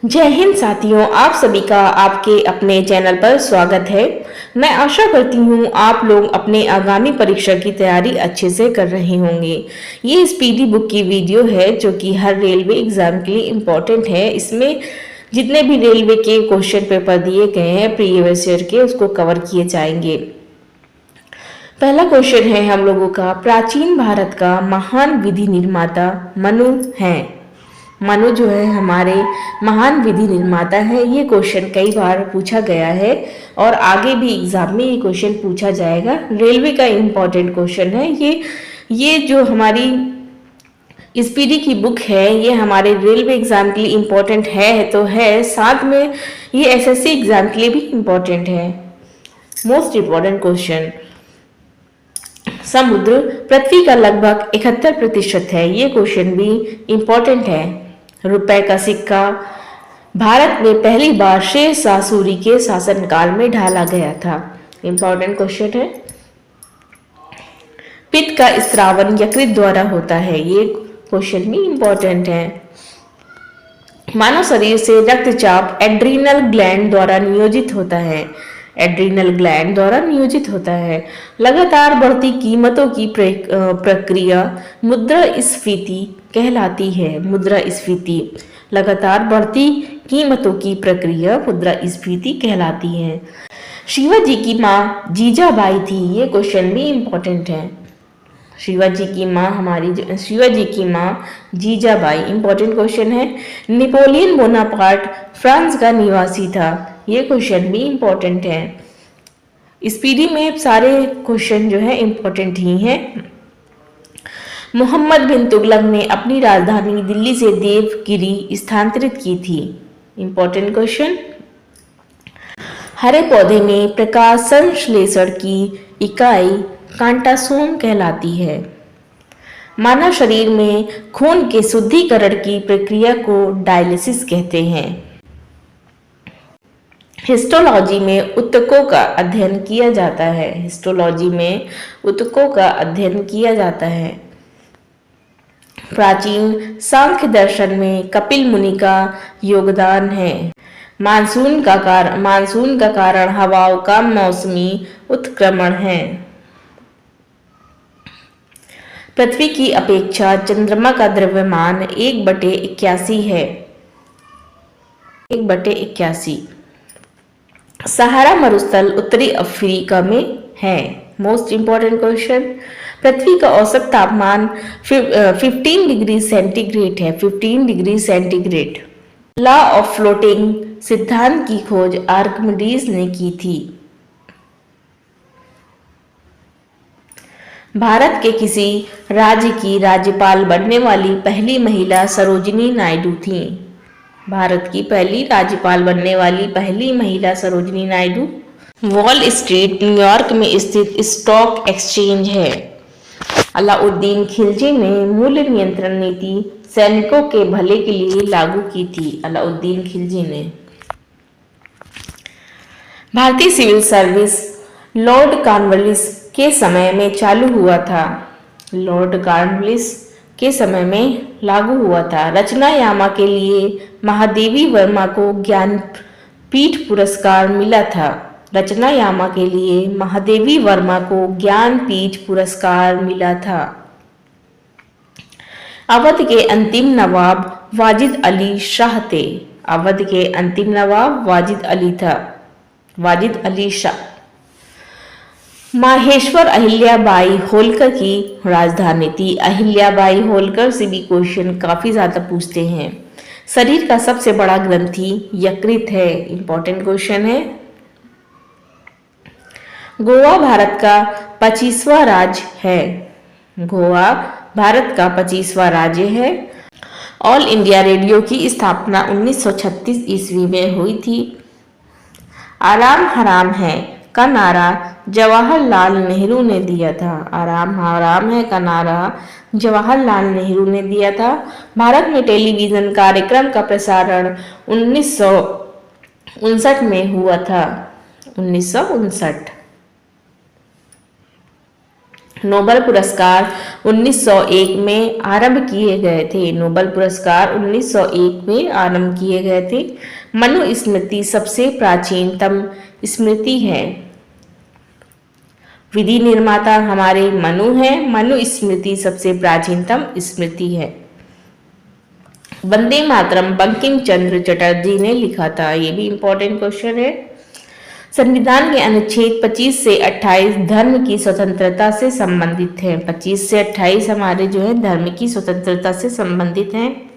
जय हिंद साथियों, आप सभी का आपके अपने चैनल पर स्वागत है। मैं आशा करती हूँ आप लोग अपने आगामी परीक्षा की तैयारी अच्छे से कर रहे होंगे। ये स्पीडी बुक की वीडियो है जो कि हर रेलवे एग्जाम के लिए इम्पोर्टेंट है। इसमें जितने भी रेलवे के क्वेश्चन पेपर दिए गए हैं प्रीवियस ईयर के, उसको कवर किए जाएंगे। पहला क्वेश्चन है हम लोगों का, प्राचीन भारत का महान विधि निर्माता मनु है। मनु जो है हमारे महान विधि निर्माता है। ये क्वेश्चन कई बार पूछा गया है और आगे भी एग्जाम में ये क्वेश्चन पूछा जाएगा। रेलवे का इम्पोर्टेंट क्वेश्चन है ये जो हमारी स्पीडी की बुक है ये हमारे रेलवे एग्जाम के लिए इम्पोर्टेंट है तो है, साथ में ये एसएससी एग्जाम के लिए भी इम्पोर्टेंट है। मोस्ट इम्पोर्टेंट क्वेश्चन, समुद्र पृथ्वी का लगभग 71% है। ये क्वेश्चन भी इम्पोर्टेंट है। रुपए का सिक्का भारत में पहली बार शेरशाह सूरी के शासनकाल में ढाला गया था। इम्पोर्टेंट क्वेश्चन है। पित्त का स्रावन यकृत द्वारा होता है। ये क्वेश्चन भी इम्पोर्टेंट है। मानव शरीर से रक्तचाप एड्रीनल ग्लैंड द्वारा नियोजित होता है। एड्रीनल ग्लैंड द्वारा नियोजित होता है। लगातार बढ़ती कीमतों की प्रक्रिया मुद्रास्फीति कहलाती है। मुद्रास्फीति, लगातार बढ़ती कीमतों की प्रक्रिया मुद्रास्फीति कहलाती है। शिवाजी की माँ जीजाबाई थी। ये क्वेश्चन भी इम्पोर्टेंट है। शिवाजी की माँ जीजाबाई इम्पोर्टेंट क्वेश्चन है। नेपोलियन बोनापार्ट फ्रांस का निवासी था। ये क्वेश्चन भी इम्पोर्टेंट है। स्पीडी में सारे क्वेश्चन जो है इम्पोर्टेंट ही हैं। मोहम्मद बिन तुगलक ने अपनी राजधानी दिल्ली से देवगिरी स्थानांतरित की थी। Important question. हरे पौधे में प्रकाश संश्लेषण की इकाई कांटासोम कहलाती है। मानव शरीर में खून के शुद्धिकरण की प्रक्रिया को डायलिसिस कहते हैं। हिस्टोलॉजी में ऊतकों का अध्ययन किया जाता है। हिस्टोलॉजी में ऊतकों का अध्ययन किया जाता है। प्राचीन सांख्य दर्शन में कपिल मुनि का योगदान है। मानसून का कारण हवाओं का मौसमी उत्क्रमण है। पृथ्वी की अपेक्षा चंद्रमा का द्रव्यमान 1/81 है। 1/81। सहारा मरुस्थल उत्तरी अफ्रीका में है। Most important question. पृथ्वी का औसत तापमान 15 डिग्री सेंटीग्रेड है। 15 degree centigrade. Law of floating सिद्धांत की खोज आर्किमिडीज ने की थी। भारत के किसी राज्य की राज्यपाल बनने वाली पहली महिला सरोजिनी नायडू थी। भारत की पहली राज्यपाल बनने वाली पहली महिला Sarojini Naidu. Wall street New York में स्थित स्टॉक एक्सचेंज है। अलाउद्दीन खिलजी ने मूल्य नियंत्रण नीति सैनिकों के भले के लिए लागू की थी। अलाउद्दीन खिलजी ने। भारतीय सिविल सर्विस लॉर्ड कॉर्नवालिस के समय में चालू हुआ था। लॉर्ड कॉर्नवालिस के समय में लागू हुआ था। रचना यामा के लिए महादेवी वर्मा को ज्ञानपीठ पुरस्कार मिला था। रचना यामा के लिए महादेवी वर्मा को ज्ञानपीठ पुरस्कार मिला था। अवध के अंतिम नवाब वाजिद अली शाह थे। अवध के अंतिम नवाब वाजिद अली शाह। माहेश्वर अहिल्याबाई होलकर की राजधानी थी। अहिल्याबाई होलकर से भी क्वेश्चन काफी ज्यादा पूछते हैं। शरीर का सबसे बड़ा ग्रंथि यकृत है। इंपॉर्टेंट क्वेश्चन है। गोवा भारत का 25वां राज्य है। गोवा भारत का 25वां राज्य है। ऑल इंडिया रेडियो की स्थापना 1936 ईस्वी में हुई थी। आराम हराम है का नारा जवाहरलाल नेहरू ने दिया था। आराम हराम है का नारा जवाहरलाल नेहरू ने दिया था। भारत में टेलीविजन कार्यक्रम का प्रसारण 1959 में हुआ था। 1959। नोबेल पुरस्कार 1901 में आरंभ किए गए थे। नोबेल पुरस्कार 1901 में आरंभ किए गए थे। मनुस्मृति सबसे प्राचीनतम स्मृति है। विधि निर्माता हमारे मनु हैं। मनुस्मृति सबसे प्राचीनतम स्मृति है। वंदे मातरम बंकिम चंद्र चटर्जी ने लिखा था। ये भी इंपॉर्टेंट क्वेश्चन है। संविधान के अनुच्छेद 25 से 28 धर्म की स्वतंत्रता से संबंधित है। 25 से 28 हमारे जो है धर्म की स्वतंत्रता से संबंधित हैं।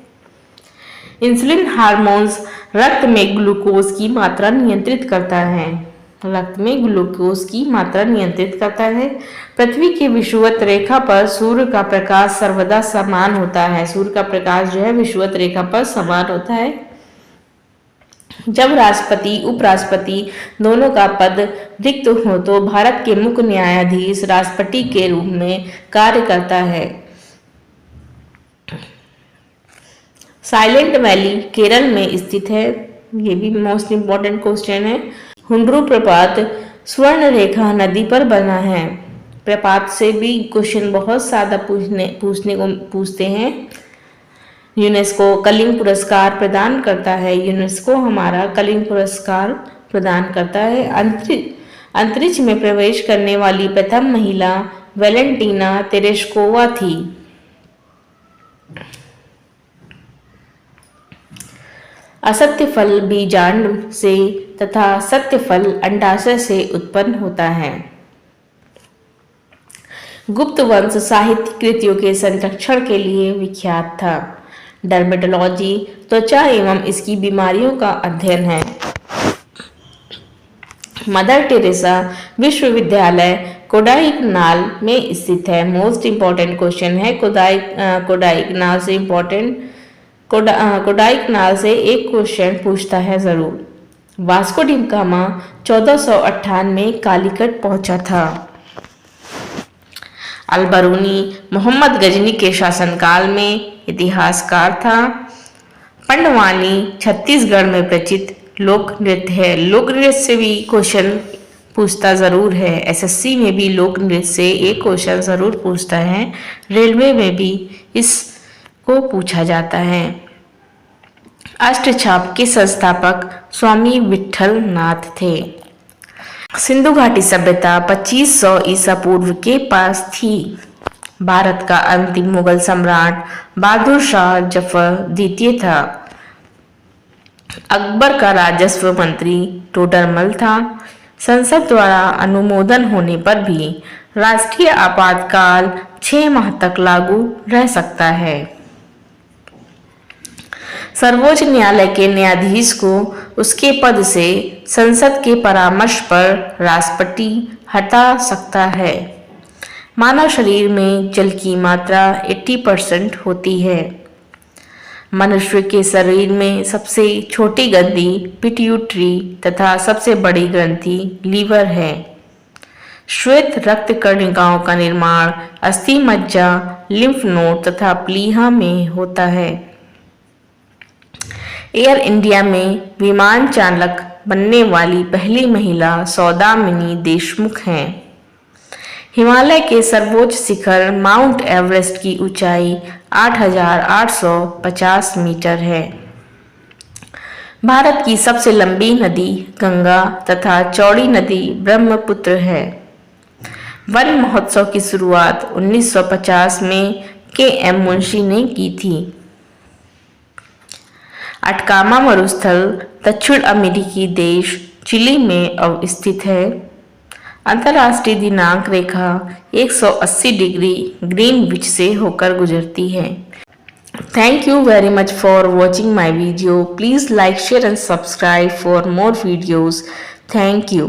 इंसुलिन हार्मोन्स रक्त में ग्लूकोज की मात्रा नियंत्रित करता है। रक्त में ग्लूकोज की मात्रा नियंत्रित करता है। पृथ्वी की विषुवत रेखा पर सूर्य का प्रकाश सर्वदा समान होता है। सूर्य का प्रकाश जो है विषुवत रेखा पर समान होता है। जब राष्ट्रपति उपराष्ट्रपति दोनों का पद रिक्त हो तो भारत के मुख्य न्यायाधीश राष्ट्रपति के रूप में कार्य करता है। साइलेंट वैली केरल में स्थित है। ये भी मोस्ट इंपॉर्टेंट क्वेश्चन है। हुंड्रू प्रपात स्वर्ण रेखा नदी पर बना है। प्रपात से भी क्वेश्चन बहुत ज्यादा पूछते हैं। यूनेस्को कलिंग पुरस्कार प्रदान करता है। यूनेस्को हमारा कलिंग पुरस्कार प्रदान करता है। अंतरिक्ष में प्रवेश करने वाली प्रथम महिला वेलेंटीना तेरेश्कोवा थी। असत्य फल बीजांड से तथा सत्य फल अंडाशय से उत्पन्न होता है। गुप्त वंश साहित्य कृतियों के संरक्षण के लिए विख्यात था। डर्मेटोलॉजी त्वचा एवं इसकी बीमारियों का अध्ययन है। मदर टेरेसा विश्वविद्यालय कोडाईकनाल में स्थित है। मोस्ट इंपॉर्टेंट क्वेश्चन है। कोडाईकनाल से कोडाईकनाल से एक क्वेश्चन पूछता है जरूर। वास्को डी गामा 1458 में कालीकट पहुंचा था। अलबरूनी मोहम्मद गजनी के शासनकाल में इतिहासकार था। पंडवानी छत्तीसगढ़ में प्रचलित लोक नृत्य है। लोक नृत्य से भी क्वेश्चन पूछता जरूर है। एसएससी में भी लोक नृत्य से एक क्वेश्चन जरूर पूछता है। रेलवे में भी इसको पूछा जाता है। अष्टछाप के संस्थापक स्वामी विट्ठल नाथ थे। सिंधु घाटी सभ्यता 2500 ईसा पूर्व के पास थी। भारत का अंतिम मुगल सम्राट बहादुर शाह जफर द्वितीय था। अकबर का राजस्व मंत्री टोडरमल था। संसद द्वारा अनुमोदन होने पर भी राष्ट्रीय आपातकाल 6 माह तक लागू रह सकता है। सर्वोच्च न्यायालय के न्यायाधीश को उसके पद से संसद के परामर्श पर राष्ट्रपति हटा सकता है। मानव शरीर में जल की मात्रा 80% होती है। मनुष्य के शरीर में सबसे छोटी ग्रंथि पिट्यूटरी तथा सबसे बड़ी ग्रंथि लीवर है। श्वेत रक्त कणिकाओं का निर्माण अस्थि मज्जा, लिम्फ नोड तथा प्लीहा में होता है। एयर इंडिया में विमान चालक बनने वाली पहली महिला सौदामिनी देशमुख हैं। हिमालय के सर्वोच्च शिखर माउंट एवरेस्ट की ऊंचाई 8,850 मीटर है। भारत की सबसे लंबी नदी गंगा तथा चौड़ी नदी ब्रह्मपुत्र है। वन महोत्सव की शुरुआत 1950 में के.एम. मुंशी ने की थी। अटकामा मरुस्थल दक्षिण अमेरिकी देश चिली में अवस्थित है। अंतर्राष्ट्रीय दिनांक रेखा 180 डिग्री ग्रीनविच से होकर गुजरती है। Thank you very much for watching my video. Please like, share and subscribe for more videos. Thank you.